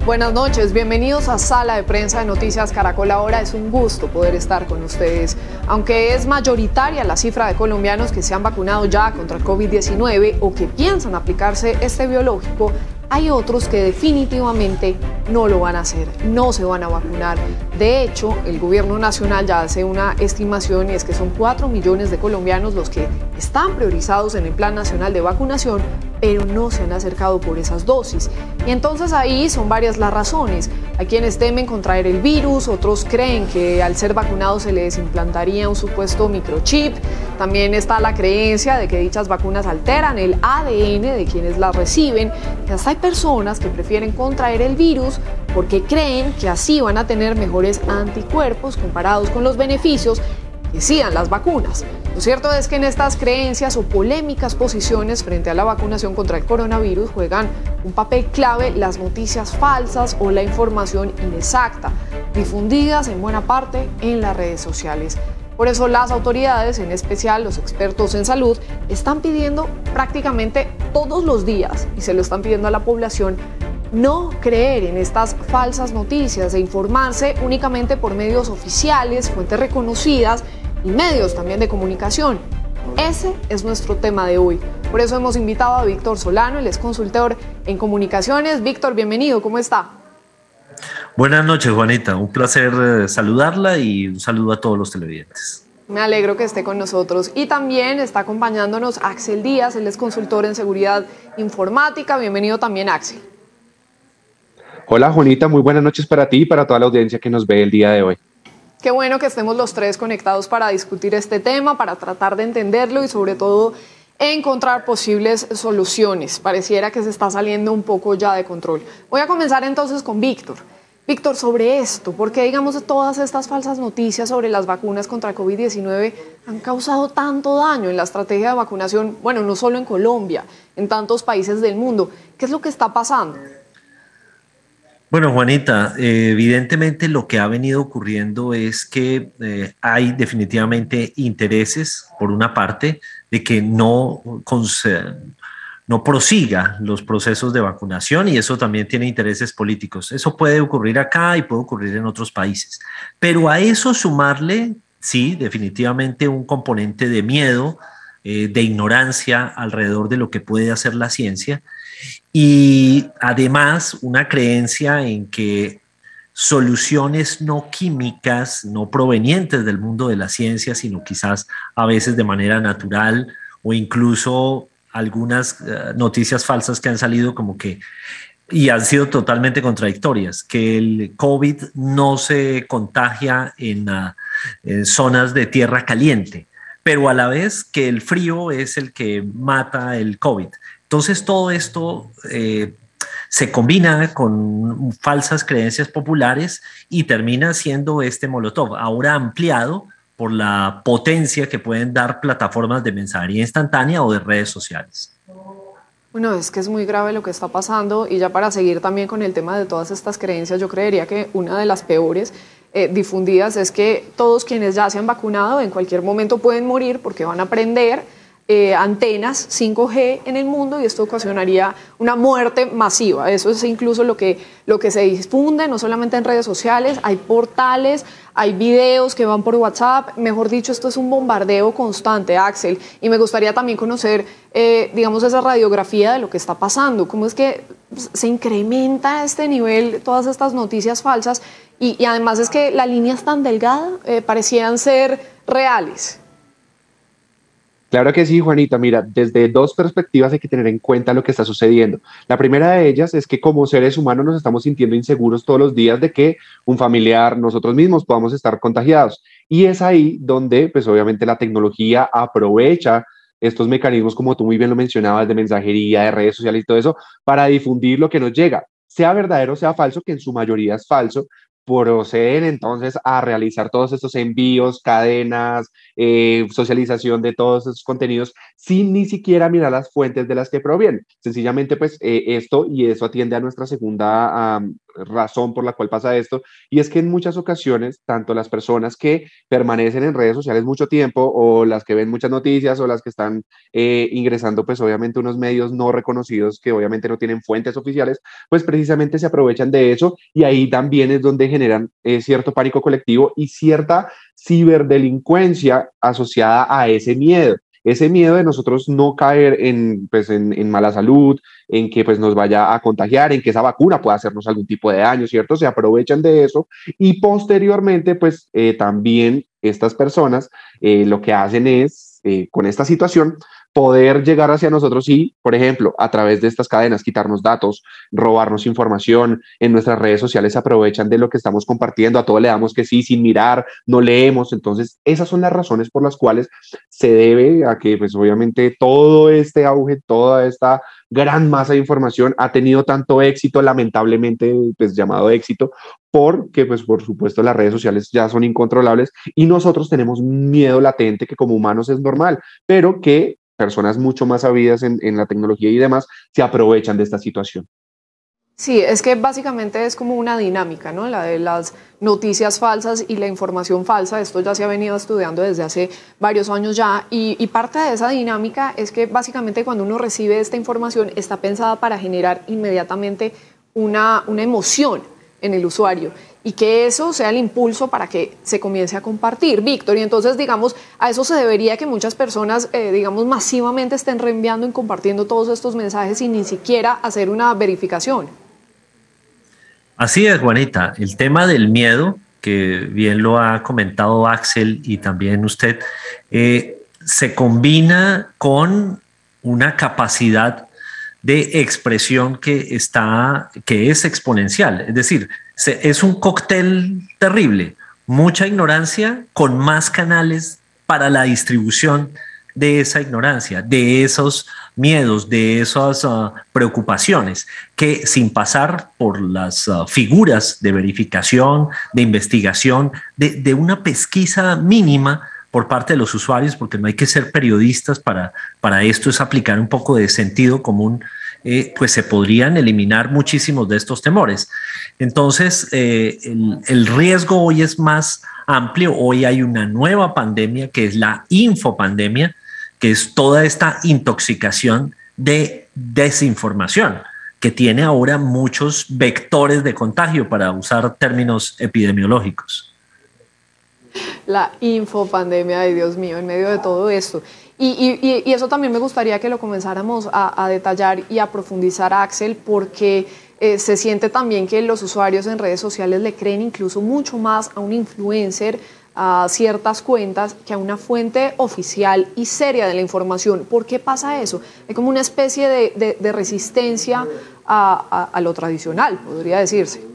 Buenas noches, bienvenidos a Sala de Prensa de Noticias Caracol. Ahora es un gusto poder estar con ustedes. Aunque es mayoritaria la cifra de colombianos que se han vacunado ya contra el COVID-19 o que piensan aplicarse este biológico, hay otros que definitivamente no lo van a hacer, no se van a vacunar. De hecho, el gobierno nacional ya hace una estimación y es que son 4 millones de colombianos los que están priorizados en el Plan Nacional de Vacunación, pero no se han acercado por esas dosis. Y entonces ahí son varias las razones. Hay quienes temen contraer el virus, otros creen que al ser vacunados se les implantaría un supuesto microchip. También está la creencia de que dichas vacunas alteran el ADN de quienes las reciben. Y hasta hay personas que prefieren contraer el virus porque creen que así van a tener mejores anticuerpos comparados con los beneficios que sí dan las vacunas. Lo cierto es que en estas creencias o polémicas posiciones frente a la vacunación contra el coronavirus juegan un papel clave las noticias falsas o la información inexacta, difundidas en buena parte en las redes sociales. Por eso las autoridades, en especial los expertos en salud, están pidiendo prácticamente todos los días, y se lo están pidiendo a la población, no creer en estas falsas noticias e informarse únicamente por medios oficiales, fuentes reconocidas y medios también de comunicación. Ese es nuestro tema de hoy. Por eso hemos invitado a Víctor Solano, él es consultor en comunicaciones. Víctor, bienvenido, ¿cómo está? Buenas noches, Juanita. Un placer saludarla y un saludo a todos los televidentes. Me alegro que esté con nosotros. Y también está acompañándonos Axel Díaz, él es consultor en seguridad informática. Bienvenido también, Axel. Hola, Juanita, muy buenas noches para ti y para toda la audiencia que nos ve el día de hoy. Qué bueno que estemos los tres conectados para discutir este tema, para tratar de entenderlo y sobre todo encontrar posibles soluciones. Pareciera que se está saliendo un poco ya de control. Voy a comenzar entonces con Víctor. Víctor, sobre esto, ¿por qué digamos todas estas falsas noticias sobre las vacunas contra COVID-19 han causado tanto daño en la estrategia de vacunación? Bueno, no solo en Colombia, en tantos países del mundo. ¿Qué es lo que está pasando? Bueno, Juanita, evidentemente lo que ha venido ocurriendo es que hay definitivamente intereses, por una parte, de que no prosiga los procesos de vacunación, y eso también tiene intereses políticos. Eso puede ocurrir acá y puede ocurrir en otros países. Pero a eso sumarle, sí, definitivamente un componente de miedo, de ignorancia alrededor de lo que puede hacer la ciencia, y además una creencia en que soluciones no químicas, no provenientes del mundo de la ciencia, sino quizás a veces de manera natural, o incluso algunas noticias falsas que han salido como que, y han sido totalmente contradictorias, que el COVID no se contagia en zonas de tierra caliente, pero a la vez que el frío es el que mata el COVID. Entonces todo esto se combina con falsas creencias populares y termina siendo este Molotov, ahora ampliado por la potencia que pueden dar plataformas de mensajería instantánea o de redes sociales. Bueno, es que es muy grave lo que está pasando, y ya para seguir también con el tema de todas estas creencias, yo creería que una de las peores difundidas es que todos quienes ya se han vacunado en cualquier momento pueden morir porque van a prender antenas 5G en el mundo y esto ocasionaría una muerte masiva. Eso es incluso lo que se difunde, no solamente en redes sociales, hay portales, hay videos que van por WhatsApp. Mejor dicho, esto es un bombardeo constante, Axel, y me gustaría también conocer, digamos, esa radiografía de lo que está pasando. ¿Cómo es que se incrementa a este nivel todas estas noticias falsas? Y además es que la línea es tan delgada, parecieran ser reales. Claro que sí, Juanita. Mira, desde dos perspectivas hay que tener en cuenta lo que está sucediendo. La primera de ellas es que como seres humanos nos estamos sintiendo inseguros todos los días de que un familiar, nosotros mismos podamos estar contagiados. Y es ahí donde, pues obviamente la tecnología aprovecha estos mecanismos, como tú muy bien lo mencionabas, de mensajería, de redes sociales y todo eso, para difundir lo que nos llega. Sea verdadero, sea falso, que en su mayoría es falso, proceden entonces a realizar todos estos envíos, cadenas, socialización de todos esos contenidos sin ni siquiera mirar las fuentes de las que provienen. Sencillamente, pues esto y eso atiende a nuestra segunda razón por la cual pasa esto, y es que en muchas ocasiones, tanto las personas que permanecen en redes sociales mucho tiempo, o las que ven muchas noticias, o las que están ingresando, pues obviamente unos medios no reconocidos que obviamente no tienen fuentes oficiales, pues precisamente se aprovechan de eso, y ahí también es donde generan cierto pánico colectivo y cierta ciberdelincuencia asociada a ese miedo de nosotros no caer en mala salud, en que pues nos vaya a contagiar, en que esa vacuna pueda hacernos algún tipo de daño, ¿cierto? Se aprovechan de eso y posteriormente pues también estas personas lo que hacen es, con esta situación, poder llegar hacia nosotros y, por ejemplo, a través de estas cadenas, quitarnos datos, robarnos información, en nuestras redes sociales se aprovechan de lo que estamos compartiendo, a todo le damos que sí, sin mirar, no leemos, entonces esas son las razones por las cuales se debe a que, pues obviamente, todo este auge, toda esta gran masa de información ha tenido tanto éxito, lamentablemente, pues llamado éxito, porque, pues por supuesto, las redes sociales ya son incontrolables y nosotros tenemos miedo latente que como humanos es normal, pero que personas mucho más sabidas en la tecnología y demás se aprovechan de esta situación. Sí, es que básicamente es como una dinámica, ¿no? La de las noticias falsas y la información falsa. Esto ya se ha venido estudiando desde hace varios años ya y parte de esa dinámica es que básicamente cuando uno recibe esta información está pensada para generar inmediatamente una emoción en el usuario y que eso sea el impulso para que se comience a compartir, Víctor. Y entonces, digamos, a eso se debería que muchas personas, digamos, masivamente estén reenviando y compartiendo todos estos mensajes sin ni siquiera hacer una verificación. Así es, Juanita. El tema del miedo, que bien lo ha comentado Axel y también usted, se combina con una capacidad de expresión que es exponencial. Es decir, es un cóctel terrible. Mucha ignorancia con más canales para la distribución de esa ignorancia, de esos miedos, de esas preocupaciones, que sin pasar por las figuras de verificación, de investigación, de una pesquisa mínima por parte de los usuarios, porque no hay que ser periodistas para esto, es aplicar un poco de sentido común, pues se podrían eliminar muchísimos de estos temores. Entonces, el riesgo hoy es más amplio. Hoy hay una nueva pandemia que es la infopandemia, que es toda esta intoxicación de desinformación, que tiene ahora muchos vectores de contagio, para usar términos epidemiológicos. La infopandemia, ay Dios mío, en medio de todo esto. Y eso también me gustaría que lo comenzáramos a detallar y a profundizar, Axel, porque se siente también que los usuarios en redes sociales le creen incluso mucho más a un influencer, a ciertas cuentas, que a una fuente oficial y seria de la información. ¿Por qué pasa eso? Hay como una especie de resistencia a lo tradicional, podría decirse.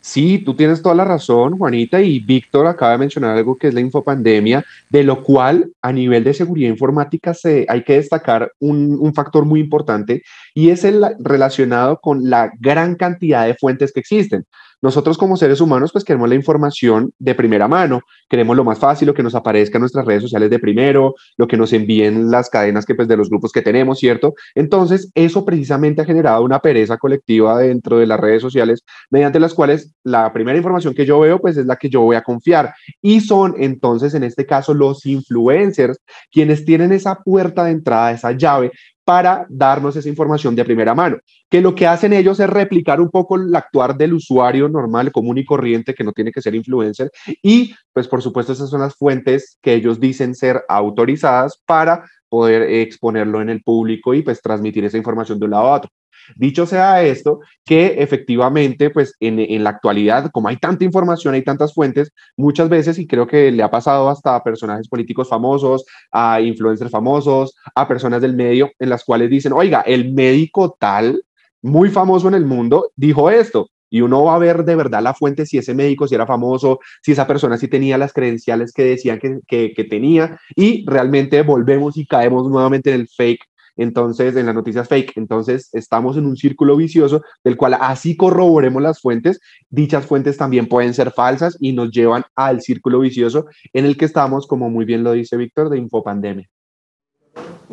Sí, tú tienes toda la razón, Juanita, y Víctor acaba de mencionar algo que es la infopandemia, de lo cual a nivel de seguridad informática hay que destacar un factor muy importante y es el relacionado con la gran cantidad de fuentes que existen. Nosotros como seres humanos pues queremos la información de primera mano, queremos lo más fácil, lo que nos aparezca en nuestras redes sociales de primero, lo que nos envíen las cadenas que pues de los grupos que tenemos, ¿cierto? Entonces eso precisamente ha generado una pereza colectiva dentro de las redes sociales, mediante las cuales la primera información que yo veo pues es la que yo voy a confiar, y son entonces en este caso los influencers quienes tienen esa puerta de entrada, esa llave para darnos esa información de primera mano, que lo que hacen ellos es replicar un poco el actuar del usuario normal, común y corriente, que no tiene que ser influencer, y pues por supuesto esas son las fuentes que ellos dicen ser autorizadas para poder exponerlo en el público y pues transmitir esa información de un lado a otro. Dicho sea esto, que efectivamente, pues en la actualidad, como hay tanta información, hay tantas fuentes, muchas veces, y creo que le ha pasado hasta a personajes políticos famosos, a influencers famosos, a personas del medio, en las cuales dicen, oiga, el médico tal, muy famoso en el mundo, dijo esto. Y uno va a ver de verdad la fuente, si ese médico, si era famoso, si esa persona sí tenía las credenciales que decían que tenía, y realmente volvemos y caemos nuevamente en el fake. Entonces, en las noticias fake, entonces estamos en un círculo vicioso del cual así corroboremos las fuentes, dichas fuentes también pueden ser falsas y nos llevan al círculo vicioso en el que estamos, como muy bien lo dice Víctor, de infopandemia.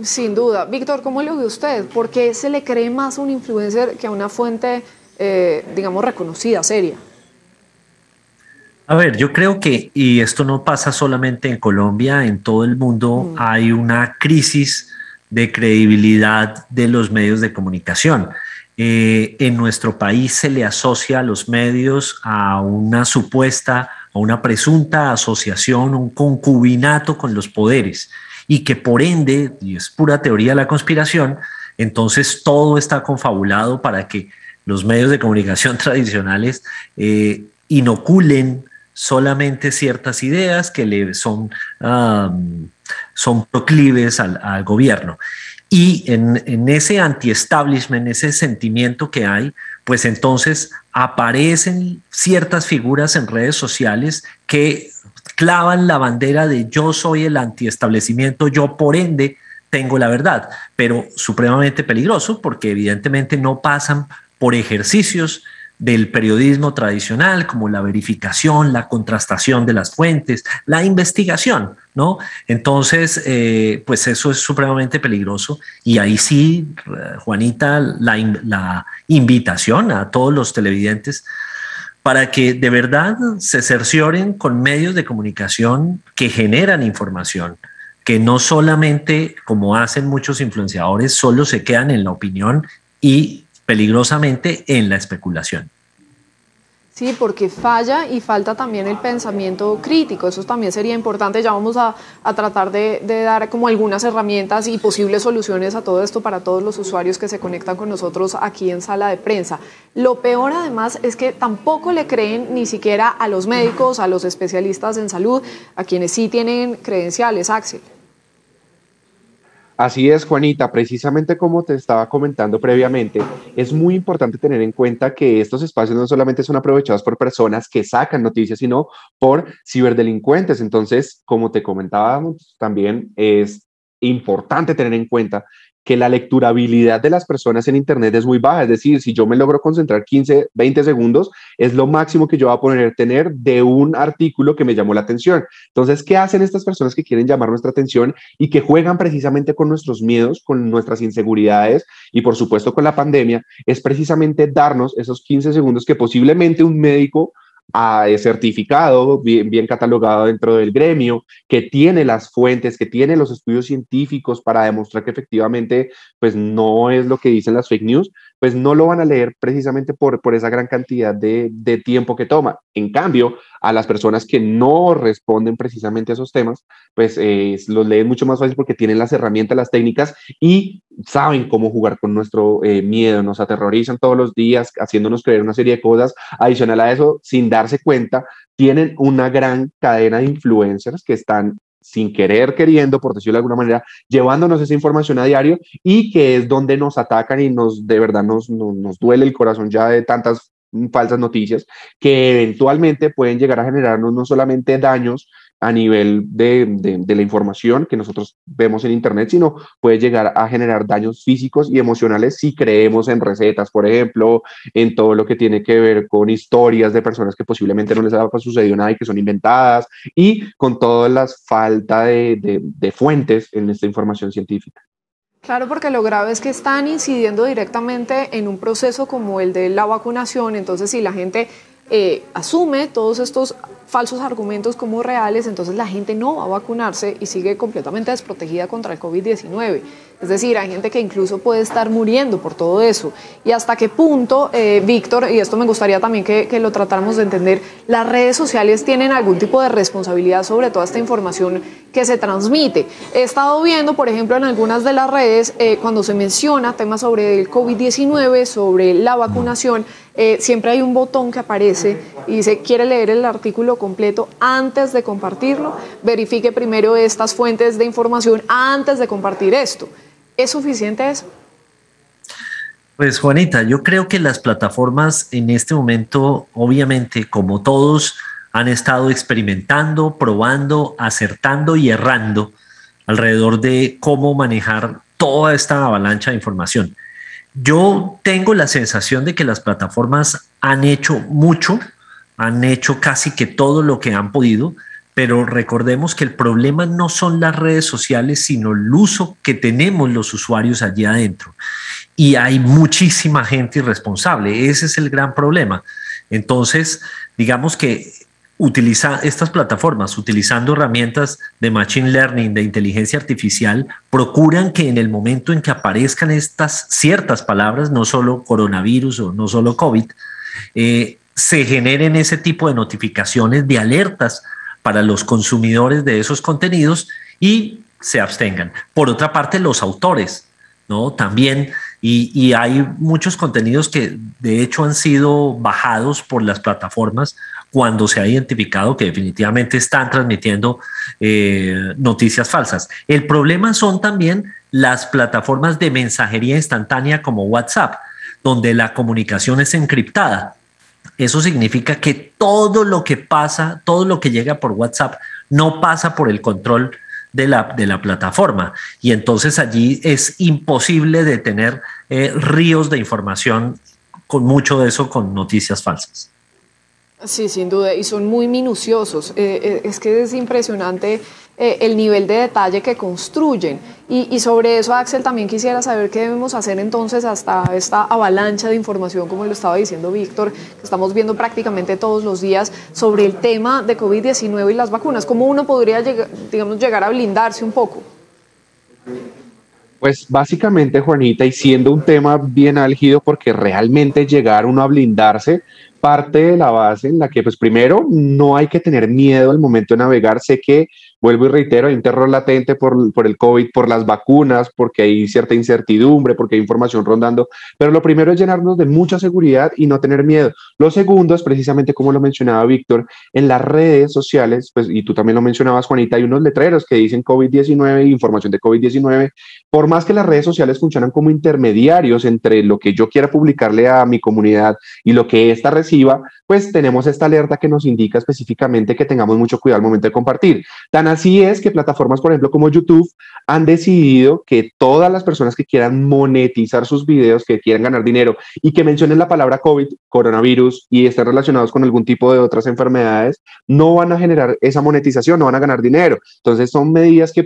Sin duda. Víctor, ¿cómo lo ve usted? ¿Por qué se le cree más a un influencer que a una fuente digamos, reconocida, seria. A ver, yo creo que, y esto no pasa solamente en Colombia, en todo el mundo hay una crisis de credibilidad de los medios de comunicación. En nuestro país se le asocia a los medios a una supuesta, a una presunta asociación, un concubinato con los poderes, y que por ende, y es pura teoría de la conspiración, entonces todo está confabulado para que los medios de comunicación tradicionales inoculen solamente ciertas ideas que le son proclives al gobierno. Y en ese anti-establishment, ese sentimiento que hay, pues entonces aparecen ciertas figuras en redes sociales que clavan la bandera de yo soy el anti-establecimiento, yo por ende tengo la verdad, pero supremamente peligroso porque evidentemente no pasan por ejercicios del periodismo tradicional, como la verificación, la contrastación de las fuentes, la investigación, ¿no? Entonces, pues eso es supremamente peligroso. Y ahí sí, Juanita, la invitación a todos los televidentes para que de verdad se cercioren con medios de comunicación que generan información, que no solamente, como hacen muchos influenciadores, solo se quedan en la opinión y peligrosamente en la especulación. Sí, porque falla y falta también el pensamiento crítico, eso también sería importante. Ya vamos a tratar de dar como algunas herramientas y posibles soluciones a todo esto para todos los usuarios que se conectan con nosotros aquí en Sala de Prensa. Lo peor además es que tampoco le creen ni siquiera a los médicos, a los especialistas en salud, a quienes sí tienen credenciales, Axel. Así es, Juanita, precisamente como te estaba comentando previamente, es muy importante tener en cuenta que estos espacios no solamente son aprovechados por personas que sacan noticias, sino por ciberdelincuentes. Entonces, como te comentábamos, también es importante tener en cuenta que la lecturabilidad de las personas en Internet es muy baja. Es decir, si yo me logro concentrar 15, 20 segundos, es lo máximo que yo voy a poder tener de un artículo que me llamó la atención. Entonces, ¿qué hacen estas personas que quieren llamar nuestra atención y que juegan precisamente con nuestros miedos, con nuestras inseguridades y, por supuesto, con la pandemia? Es precisamente darnos esos 15 segundos que posiblemente un médico certificado, bien catalogado dentro del gremio, que tiene las fuentes, que tiene los estudios científicos para demostrar que efectivamente pues no es lo que dicen las fake news, pues no lo van a leer precisamente por esa gran cantidad de tiempo que toma. En cambio, a las personas que no responden precisamente a esos temas, pues los leen mucho más fácil porque tienen las herramientas, las técnicas y saben cómo jugar con nuestro miedo, nos aterrorizan todos los días haciéndonos creer una serie de cosas. Adicional a eso, sin darse cuenta, tienen una gran cadena de influencers que están sin querer, queriendo, por decirlo de alguna manera, llevándonos esa información a diario y que es donde nos atacan y de verdad nos duele el corazón ya de tantas falsas noticias que eventualmente pueden llegar a generarnos no solamente daños a nivel de la información que nosotros vemos en Internet, sino puede llegar a generar daños físicos y emocionales si creemos en recetas, por ejemplo, en todo lo que tiene que ver con historias de personas que posiblemente no les ha sucedido nada y que son inventadas, y con toda la falta de fuentes en esta información científica. Claro, porque lo grave es que están incidiendo directamente en un proceso como el de la vacunación. Entonces, si la gente asume todos estos falsos argumentos como reales, entonces la gente no va a vacunarse y sigue completamente desprotegida contra el COVID-19. Es decir, hay gente que incluso puede estar muriendo por todo eso. ¿Y hasta qué punto, Víctor, y esto me gustaría también que lo tratáramos de entender, las redes sociales tienen algún tipo de responsabilidad sobre toda esta información que se transmite? He estado viendo, por ejemplo, en algunas de las redes, cuando se menciona temas sobre el COVID-19, sobre la vacunación, siempre hay un botón que aparece y dice, ¿quiere leer el artículo completo antes de compartirlo? Verifique primero estas fuentes de información antes de compartir esto. ¿Es suficiente eso? Pues Juanita, yo creo que las plataformas en este momento, obviamente, como todos, han estado experimentando, probando, acertando y errando alrededor de cómo manejar toda esta avalancha de información. Yo tengo la sensación de que las plataformas han hecho mucho, han hecho casi que todo lo que han podido, pero recordemos que el problema no son las redes sociales, sino el uso que tenemos los usuarios allí adentro. Y hay muchísima gente irresponsable, ese es el gran problema. Entonces, digamos que utiliza estas plataformas, utilizando herramientas de machine learning, de inteligencia artificial, procuran que en el momento en que aparezcan estas ciertas palabras, no solo coronavirus o no solo COVID, se generen ese tipo de notificaciones, de alertas para los consumidores de esos contenidos y se abstengan. Por otra parte, los autores, ¿no? También, y hay muchos contenidos que de hecho han sido bajados por las plataformas cuando se ha identificado que definitivamente están transmitiendo noticias falsas. El problema son también las plataformas de mensajería instantánea como WhatsApp, donde la comunicación es encriptada. Eso significa que todo lo que pasa, todo lo que llega por WhatsApp no pasa por el control de la plataforma, y entonces allí es imposible de tener ríos de información, con mucho de eso con noticias falsas. Sí, sin duda, y son muy minuciosos. Es que es impresionante el nivel de detalle que construyen. Y sobre eso, Axel, también quisiera saber qué debemos hacer entonces hasta esta avalancha de información, como lo estaba diciendo Víctor, que estamos viendo prácticamente todos los días sobre el tema de COVID-19 y las vacunas. ¿Cómo uno podría llegar a blindarse un poco? Pues básicamente, Juanita, y siendo un tema bien álgido, porque realmente llegar uno a blindarse parte de la base en la que, pues primero, no hay que tener miedo al momento de navegar. Sé que, vuelvo y reitero, hay un terror latente por el COVID, por las vacunas, porque hay cierta incertidumbre, porque hay información rondando, pero lo primero es llenarnos de mucha seguridad y no tener miedo. Lo segundo es precisamente, como lo mencionaba Víctor, en las redes sociales, pues, y tú también lo mencionabas, Juanita, hay unos letreros que dicen COVID-19, información de COVID-19. Por más que las redes sociales funcionan como intermediarios entre lo que yo quiera publicarle a mi comunidad y lo que ésta reciba, pues tenemos esta alerta que nos indica específicamente que tengamos mucho cuidado al momento de compartir. Tan así es que plataformas, por ejemplo, como YouTube, han decidido que todas las personas que quieran monetizar sus videos, que quieran ganar dinero y que mencionen la palabra COVID, coronavirus, y estén relacionados con algún tipo de otras enfermedades, no van a generar esa monetización, no van a ganar dinero. Entonces son medidas que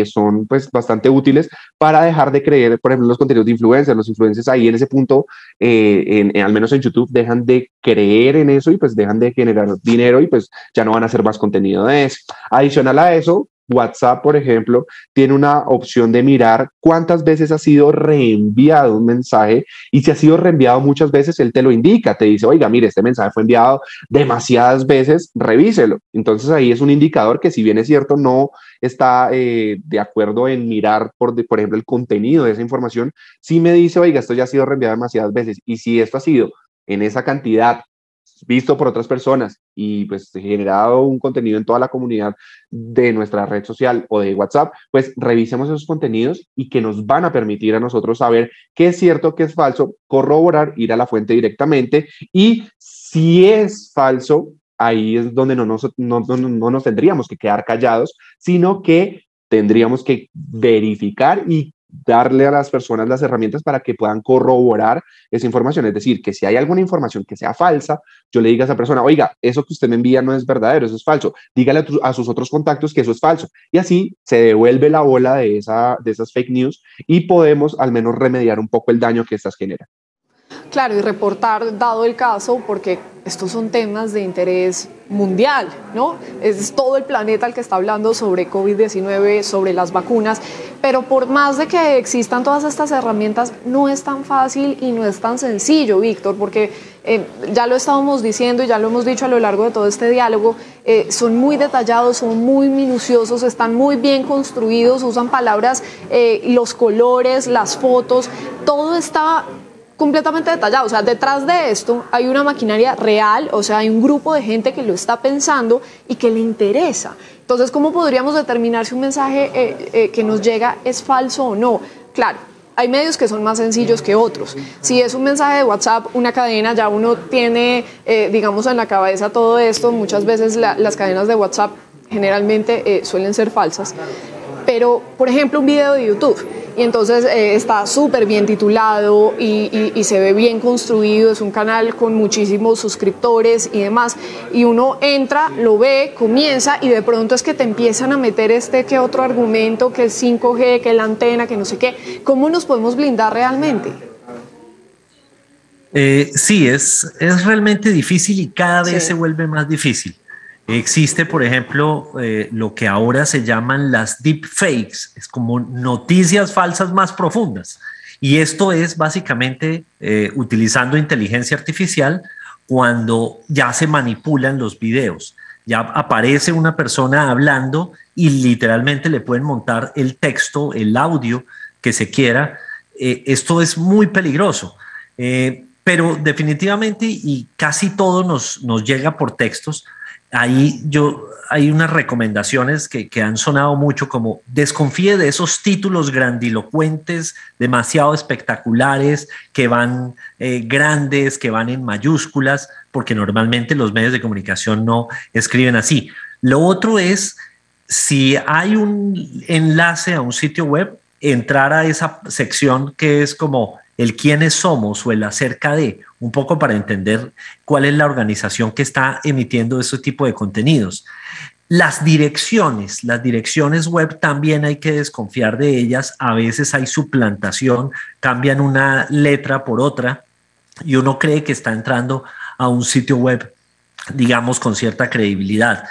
son bastante útiles para dejar de creer, por ejemplo, los contenidos de influencers. Los influencers ahí en ese punto, al menos en YouTube, dejan de creer en eso y pues dejan de generar dinero y pues ya no van a hacer más contenido de eso. Adicional a eso, WhatsApp, por ejemplo, tiene una opción de mirar cuántas veces ha sido reenviado un mensaje, y si ha sido reenviado muchas veces, él te lo indica, te dice, oiga, mire, este mensaje fue enviado demasiadas veces, revíselo. Entonces ahí es un indicador que, si bien es cierto, no está de acuerdo en mirar, por ejemplo, el contenido de esa información, sí me dice, oiga, esto ya ha sido reenviado demasiadas veces, y si esto ha sido en esa cantidad, visto por otras personas y pues generado un contenido en toda la comunidad de nuestra red social o de WhatsApp, pues revisemos esos contenidos y que nos van a permitir a nosotros saber qué es cierto, qué es falso, corroborar, ir a la fuente directamente, y si es falso, ahí es donde no nos tendríamos que quedar callados, sino que tendríamos que verificar y darle a las personas las herramientas para que puedan corroborar esa información. Es decir, que si hay alguna información que sea falsa, yo le diga a esa persona, oiga, eso que usted me envía no es verdadero, eso es falso. Dígale a sus otros contactos que eso es falso. Y así se devuelve la bola de esas fake news y podemos al menos remediar un poco el daño que estas generan. Claro, y reportar, dado el caso, porque estos son temas de interés mundial, ¿no? Es todo el planeta el que está hablando sobre COVID-19, sobre las vacunas, pero por más de que existan todas estas herramientas, no es tan fácil y no es tan sencillo, Víctor, porque ya lo estábamos diciendo y ya lo hemos dicho a lo largo de todo este diálogo, son muy detallados, son muy minuciosos, están muy bien construidos, usan palabras, los colores, las fotos, todo está completamente detallado. O sea, detrás de esto hay una maquinaria real, o sea, hay un grupo de gente que lo está pensando y que le interesa. Entonces, ¿cómo podríamos determinar si un mensaje que nos llega es falso o no? Claro, hay medios que son más sencillos que otros. Si es un mensaje de WhatsApp, una cadena, ya uno tiene, digamos, en la cabeza todo esto. Muchas veces las cadenas de WhatsApp generalmente suelen ser falsas. Pero, por ejemplo, un video de YouTube. y entonces está súper bien titulado y se ve bien construido, es un canal con muchísimos suscriptores y demás, y uno entra, lo ve, comienza y de pronto es que te empiezan a meter que otro argumento, que el 5G, que la antena, que no sé qué. ¿Cómo nos podemos blindar realmente? Sí, es realmente difícil y cada vez se vuelve más difícil. Existe, por ejemplo, lo que ahora se llaman las deepfakes, es como noticias falsas más profundas. Y esto es básicamente utilizando inteligencia artificial cuando ya se manipulan los videos. Ya aparece una persona hablando y literalmente le pueden montar el texto, el audio que se quiera. Esto es muy peligroso. Pero definitivamente, y casi todo nos llega por textos, hay unas recomendaciones que han sonado mucho, como desconfíe de esos títulos grandilocuentes, demasiado espectaculares, que van grandes, que van en mayúsculas, porque normalmente los medios de comunicación no escriben así. Lo otro es, si hay un enlace a un sitio web, entrar a esa sección que es como el quiénes somos o el acerca de, un poco para entender cuál es la organización que está emitiendo ese tipo de contenidos. Las direcciones web también hay que desconfiar de ellas. A veces hay suplantación, cambian una letra por otra y uno cree que está entrando a un sitio web, digamos, con cierta credibilidad.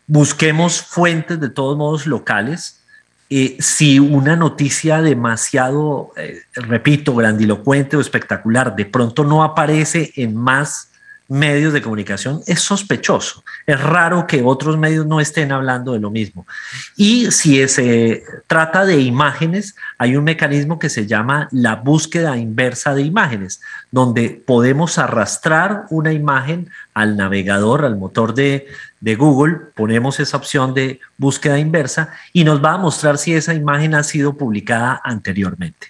Busquemos fuentes de todos modos locales. Si una noticia demasiado, repito, grandilocuente o espectacular de pronto no aparece en más medios de comunicación, es sospechoso. Es raro que otros medios no estén hablando de lo mismo. Y si se trata de imágenes, hay un mecanismo que se llama la búsqueda inversa de imágenes, donde podemos arrastrar una imagen al navegador, al motor de Google, ponemos esa opción de búsqueda inversa y nos va a mostrar si esa imagen ha sido publicada anteriormente.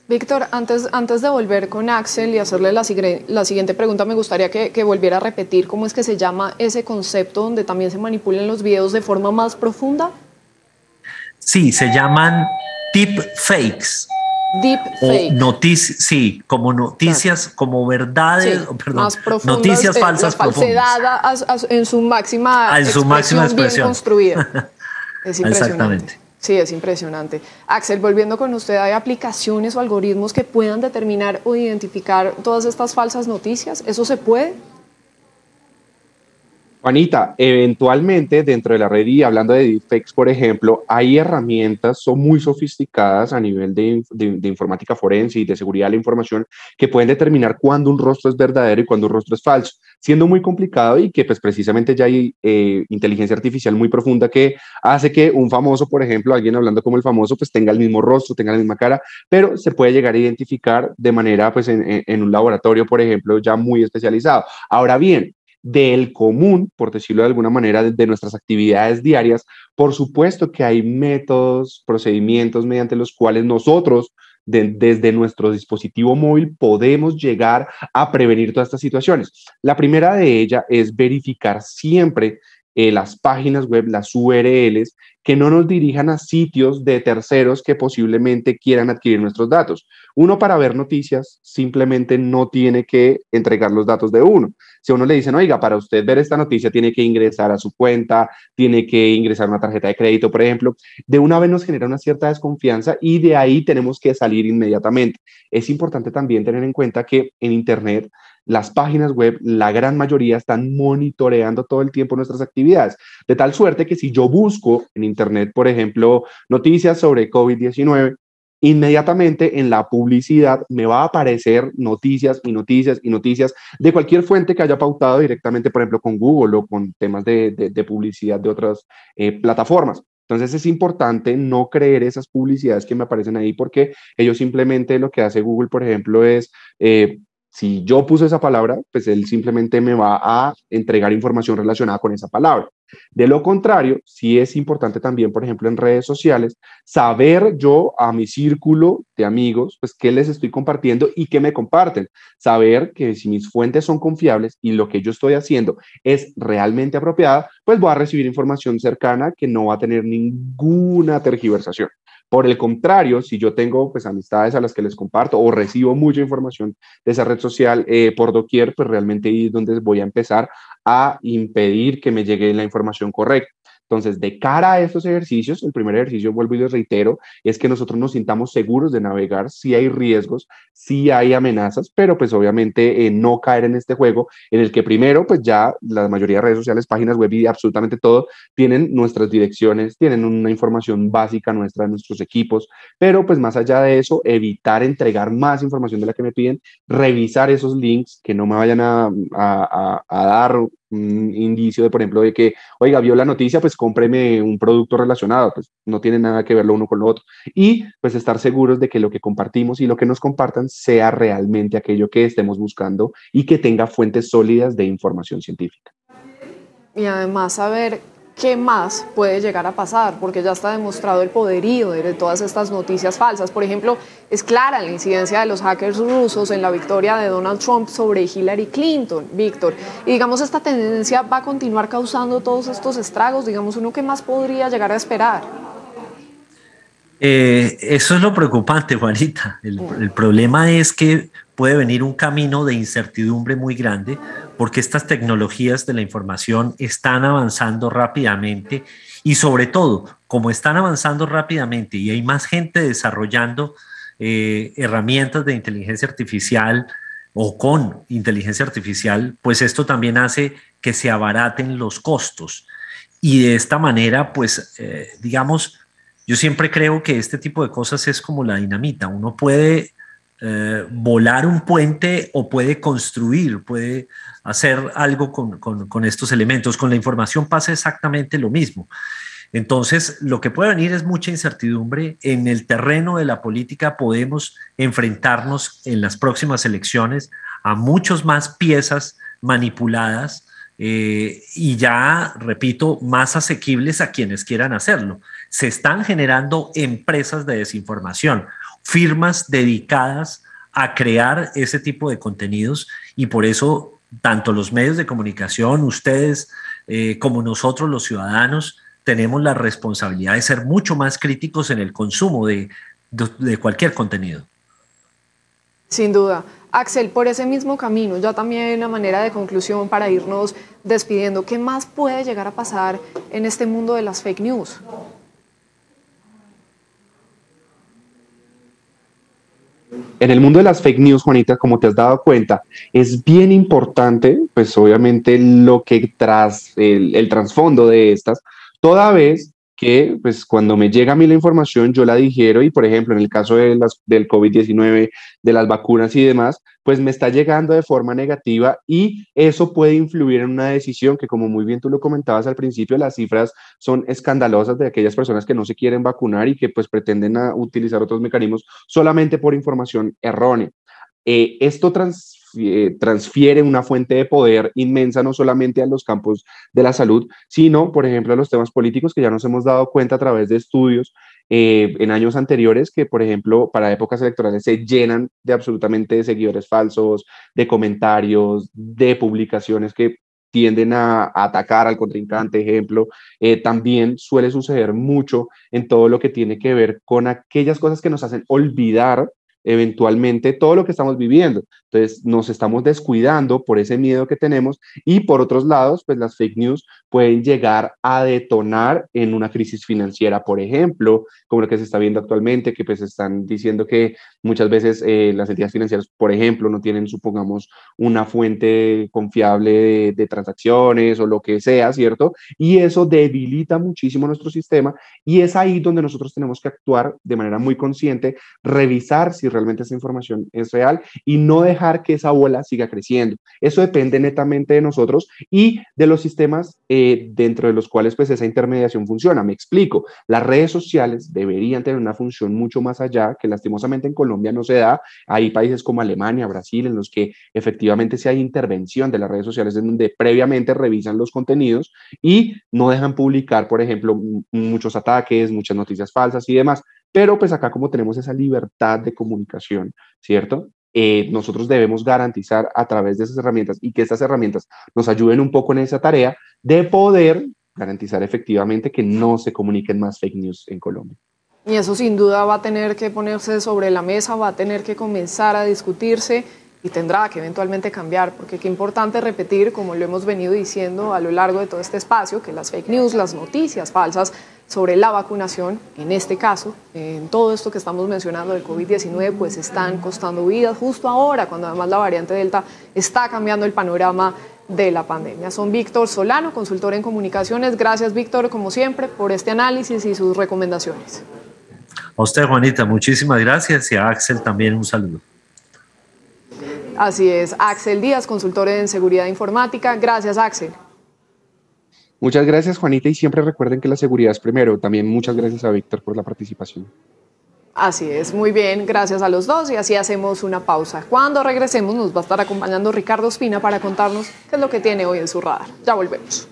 Víctor, antes de volver con Axel y hacerle la siguiente pregunta, me gustaría que volviera a repetir cómo es que se llama ese concepto donde también se manipulan los videos de forma más profunda. Sí, se llaman deepfakes. Deepfake. Sí, como noticias, claro, como verdades, sí, perdón, más profundas, noticias falsas la falsedad en su máxima expresión bien construida. Es impresionante. Exactamente. Sí, es impresionante. Axel, volviendo con usted, ¿hay aplicaciones o algoritmos que puedan determinar o identificar todas estas falsas noticias? ¿Eso se puede? Juanita, eventualmente dentro de la red, y hablando de deepfakes, por ejemplo, hay herramientas son muy sofisticadas a nivel de informática forense y de seguridad de la información que pueden determinar cuándo un rostro es verdadero y cuándo un rostro es falso, siendo muy complicado y que pues precisamente ya hay inteligencia artificial muy profunda que hace que un famoso, por ejemplo, alguien hablando como el famoso, pues tenga el mismo rostro, tenga la misma cara, pero se puede llegar a identificar de manera pues en un laboratorio, por ejemplo, ya muy especializado. Ahora bien, del común, por decirlo de alguna manera, de nuestras actividades diarias, por supuesto que hay métodos, procedimientos mediante los cuales nosotros, desde nuestro dispositivo móvil, podemos llegar a prevenir todas estas situaciones. La primera de ellas es verificar siempre las páginas web, las URLs, que no nos dirijan a sitios de terceros que posiblemente quieran adquirir nuestros datos. Uno, para ver noticias, simplemente no tiene que entregar los datos de uno. Si a uno le dicen, oiga, para usted ver esta noticia tiene que ingresar a su cuenta, tiene que ingresar una tarjeta de crédito, por ejemplo, de una vez nos genera una cierta desconfianza y de ahí tenemos que salir inmediatamente. Es importante también tener en cuenta que en Internet las páginas web, la gran mayoría están monitoreando todo el tiempo nuestras actividades, de tal suerte que si yo busco en Internet, por ejemplo, noticias sobre COVID-19, inmediatamente en la publicidad me va a aparecer noticias y noticias y noticias de cualquier fuente que haya pautado directamente, por ejemplo, con Google o con temas de publicidad de otras plataformas. Entonces es importante no creer esas publicidades que me aparecen ahí porque ellos simplemente lo que hace Google, por ejemplo, es si yo puse esa palabra, pues él simplemente me va a entregar información relacionada con esa palabra. De lo contrario, sí es importante también, por ejemplo, en redes sociales, saber yo a mi círculo de amigos, pues qué les estoy compartiendo y qué me comparten. Saber que si mis fuentes son confiables y lo que yo estoy haciendo es realmente apropiada, pues voy a recibir información cercana que no va a tener ninguna tergiversación. Por el contrario, si yo tengo pues amistades a las que les comparto o recibo mucha información de esa red social por doquier, pues realmente ahí es donde voy a empezar a impedir que me llegue la información correcta. Entonces, de cara a estos ejercicios, el primer ejercicio, vuelvo y les reitero, es que nosotros nos sintamos seguros de navegar, si hay riesgos, si hay amenazas, pero pues obviamente no caer en este juego en el que primero, pues ya la mayoría de redes sociales, páginas web y absolutamente todo, tienen nuestras direcciones, tienen una información básica nuestra de nuestros equipos, pero pues más allá de eso, evitar entregar más información de la que me piden, revisar esos links que no me vayan a dar un indicio de, por ejemplo, de que, oiga, vio la noticia, pues cómpreme un producto relacionado, pues no tiene nada que ver lo uno con lo otro. Y pues estar seguros de que lo que compartimos y lo que nos compartan sea realmente aquello que estemos buscando y que tenga fuentes sólidas de información científica. Y además saber qué más puede llegar a pasar, porque ya está demostrado el poderío de todas estas noticias falsas. Por ejemplo, es clara la incidencia de los hackers rusos en la victoria de Donald Trump sobre Hillary Clinton, Víctor. Y digamos, esta tendencia va a continuar causando todos estos estragos. Digamos, ¿uno qué más podría llegar a esperar? Eso es lo preocupante, Juanita. El problema es que puede venir un camino de incertidumbre muy grande porque estas tecnologías de la información están avanzando rápidamente y sobre todo, como están avanzando rápidamente y hay más gente desarrollando herramientas de inteligencia artificial o con inteligencia artificial, pues esto también hace que se abaraten los costos y de esta manera, pues digamos, yo siempre creo que este tipo de cosas es como la dinamita. Uno puede volar un puente o puede construir, puede hacer algo con estos elementos. Con la información pasa exactamente lo mismo. Entonces, lo que puede venir es mucha incertidumbre. En el terreno de la política podemos enfrentarnos en las próximas elecciones a muchos más piezas manipuladas y ya, repito, más asequibles a quienes quieran hacerlo. Se están generando empresas de desinformación, firmas dedicadas a crear ese tipo de contenidos y por eso tanto los medios de comunicación, ustedes como nosotros los ciudadanos, tenemos la responsabilidad de ser mucho más críticos en el consumo de cualquier contenido. Sin duda. Axel, por ese mismo camino, ya también a manera de conclusión para irnos despidiendo, ¿qué más puede llegar a pasar en este mundo de las fake news? En el mundo de las fake news, Juanita, como te has dado cuenta, es bien importante, pues obviamente lo que tras el trasfondo de estas, toda vez que pues cuando me llega a mí la información yo la digiero y por ejemplo en el caso de del COVID-19, de las vacunas y demás, pues me está llegando de forma negativa y eso puede influir en una decisión que como muy bien tú lo comentabas al principio, las cifras son escandalosas de aquellas personas que no se quieren vacunar y que pues pretenden utilizar otros mecanismos solamente por información errónea. Esto transfiere una fuente de poder inmensa no solamente a los campos de la salud, sino, por ejemplo, a los temas políticos que ya nos hemos dado cuenta a través de estudios en años anteriores que, por ejemplo, para épocas electorales se llenan de absolutamente seguidores falsos, de comentarios, de publicaciones que tienden a atacar al contrincante, ejemplo. También suele suceder mucho en todo lo que tiene que ver con aquellas cosas que nos hacen olvidar eventualmente todo lo que estamos viviendo. Entonces nos estamos descuidando por ese miedo que tenemos y por otros lados, pues las fake news pueden llegar a detonar en una crisis financiera, por ejemplo, como lo que se está viendo actualmente, que pues están diciendo que muchas veces las entidades financieras, por ejemplo, no tienen, supongamos, una fuente confiable de transacciones o lo que sea, ¿cierto? Y eso debilita muchísimo nuestro sistema y es ahí donde nosotros tenemos que actuar de manera muy consciente, revisar si realmente esa información es real y no dejar que esa bola siga creciendo. Eso depende netamente de nosotros y de los sistemas dentro de los cuales pues esa intermediación funciona. Me explico, las redes sociales deberían tener una función mucho más allá, que lastimosamente en Colombia no se da. Hay países como Alemania, Brasil, en los que efectivamente sí hay intervención de las redes sociales en donde previamente revisan los contenidos y no dejan publicar, por ejemplo, muchos ataques, muchas noticias falsas y demás. Pero pues acá como tenemos esa libertad de comunicación, ¿cierto? Nosotros debemos garantizar a través de esas herramientas y que estas herramientas nos ayuden un poco en esa tarea de poder garantizar efectivamente que no se comuniquen más fake news en Colombia. Y eso sin duda va a tener que ponerse sobre la mesa, va a tener que comenzar a discutirse y tendrá que eventualmente cambiar, porque qué importante repetir, como lo hemos venido diciendo a lo largo de todo este espacio, que las fake news, las noticias falsas sobre la vacunación, en este caso, en todo esto que estamos mencionando del COVID-19, pues están costando vidas justo ahora, cuando además la variante Delta está cambiando el panorama de la pandemia. Son Víctor Solano, consultor en comunicaciones. Gracias, Víctor, como siempre, por este análisis y sus recomendaciones. A usted, Juanita, muchísimas gracias, y a Axel también un saludo. Así es, Axel Díaz, consultor en seguridad informática. Gracias, Axel. Muchas gracias, Juanita, y siempre recuerden que la seguridad es primero. También muchas gracias a Víctor por la participación. Así es, muy bien, gracias a los dos, y así hacemos una pausa. Cuando regresemos nos va a estar acompañando Ricardo Ospina para contarnos qué es lo que tiene hoy en su radar. Ya volvemos.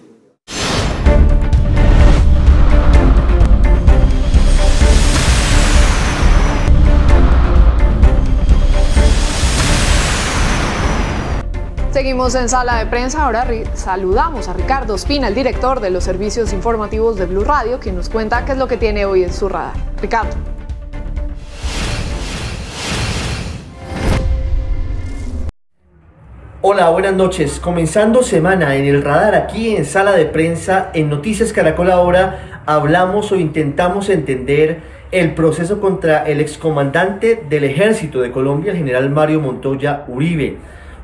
Seguimos en Sala de Prensa. Ahora saludamos a Ricardo Ospina, el director de los servicios informativos de Blue Radio, quien nos cuenta qué es lo que tiene hoy en su radar. Ricardo. Hola, buenas noches. Comenzando semana en el radar aquí en Sala de Prensa, en Noticias Caracol Ahora, hablamos o intentamos entender el proceso contra el excomandante del Ejército de Colombia, el general Mario Montoya Uribe.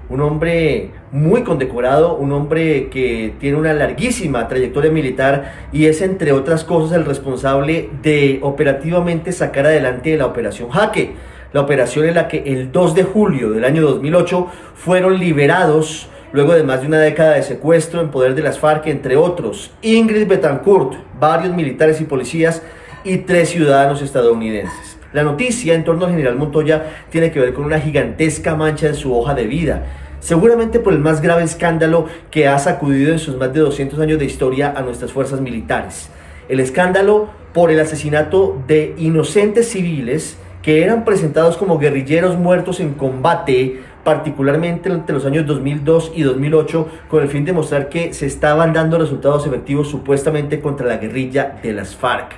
Un hombre muy condecorado, un hombre que tiene una larguísima trayectoria militar y es, entre otras cosas, el responsable de operativamente sacar adelante la Operación Jaque. La operación en la que el 2 de julio del año 2008 fueron liberados, luego de más de una década de secuestro, en poder de las FARC, entre otros, Ingrid Betancourt, varios militares y policías y 3 ciudadanos estadounidenses. La noticia en torno al general Montoya tiene que ver con una gigantesca mancha en su hoja de vida, seguramente por el más grave escándalo que ha sacudido en sus más de 200 años de historia a nuestras fuerzas militares. El escándalo por el asesinato de inocentes civiles que eran presentados como guerrilleros muertos en combate, particularmente entre los años 2002 y 2008, con el fin de mostrar que se estaban dando resultados efectivos supuestamente contra la guerrilla de las FARC.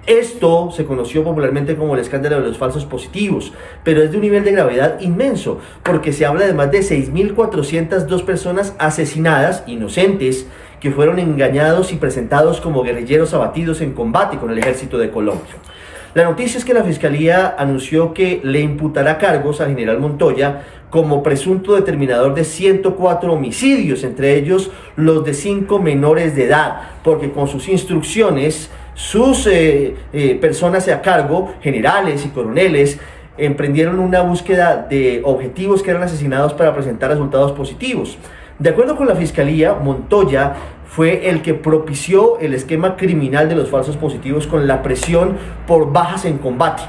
Esto se conoció popularmente como el escándalo de los falsos positivos, pero es de un nivel de gravedad inmenso, porque se habla de más de 6.402 personas asesinadas, inocentes, que fueron engañados y presentados como guerrilleros abatidos en combate con el Ejército de Colombia. La noticia es que la Fiscalía anunció que le imputará cargos al general Montoya como presunto determinador de 104 homicidios, entre ellos los de 5 menores de edad, porque con sus instrucciones, sus personas a cargo, generales y coroneles, emprendieron una búsqueda de objetivos que eran asesinados para presentar resultados positivos. De acuerdo con la Fiscalía, Montoya fue el que propició el esquema criminal de los falsos positivos con la presión por bajas en combate.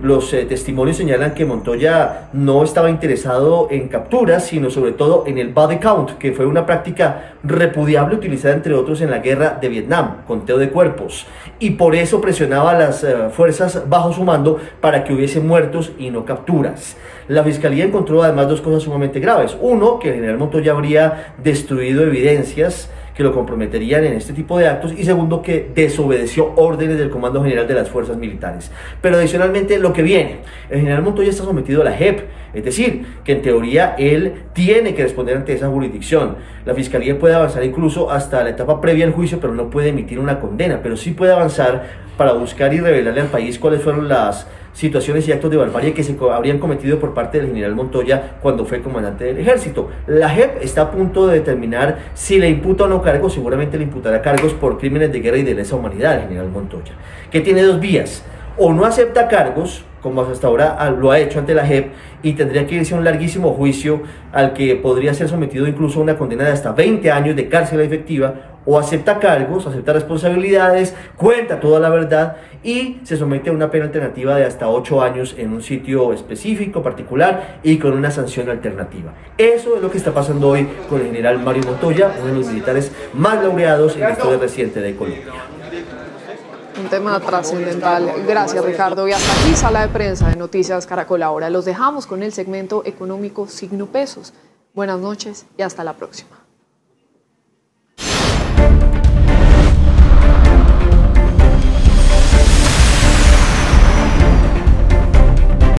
Los testimonios señalan que Montoya no estaba interesado en capturas, sino sobre todo en el body count, que fue una práctica repudiable utilizada entre otros en la guerra de Vietnam, conteo de cuerpos, y por eso presionaba a las fuerzas bajo su mando para que hubiese muertos y no capturas. La Fiscalía encontró además 2 cosas sumamente graves. Uno, que el general Montoya habría destruido evidencias que lo comprometerían en este tipo de actos, y segundo, que desobedeció órdenes del Comando General de las Fuerzas Militares. Pero adicionalmente lo que viene, el general Montoya está sometido a la JEP, es decir, que en teoría él tiene que responder ante esa jurisdicción. La Fiscalía puede avanzar incluso hasta la etapa previa al juicio, pero no puede emitir una condena, pero sí puede avanzar para buscar y revelarle al país cuáles fueron las situaciones y actos de barbarie que se habrían cometido por parte del general Montoya cuando fue comandante del ejército. La JEP está a punto de determinar si le imputa o no cargos. Seguramente le imputará cargos por crímenes de guerra y de lesa humanidad al general Montoya, que tiene 2 vías: o no acepta cargos, como hasta ahora lo ha hecho ante la JEP, y tendría que irse a un larguísimo juicio al que podría ser sometido incluso a una condena de hasta 20 años de cárcel efectiva, o acepta cargos, acepta responsabilidades, cuenta toda la verdad y se somete a una pena alternativa de hasta 8 años en un sitio específico, particular, y con una sanción alternativa. Eso es lo que está pasando hoy con el general Mario Montoya, uno de los militares más laureados en la historia reciente de Colombia. Un tema trascendental. Gracias, Ricardo. Y hasta aquí Sala de Prensa de Noticias Caracol Ahora. Los dejamos con el segmento económico Signo Pesos. Buenas noches y hasta la próxima.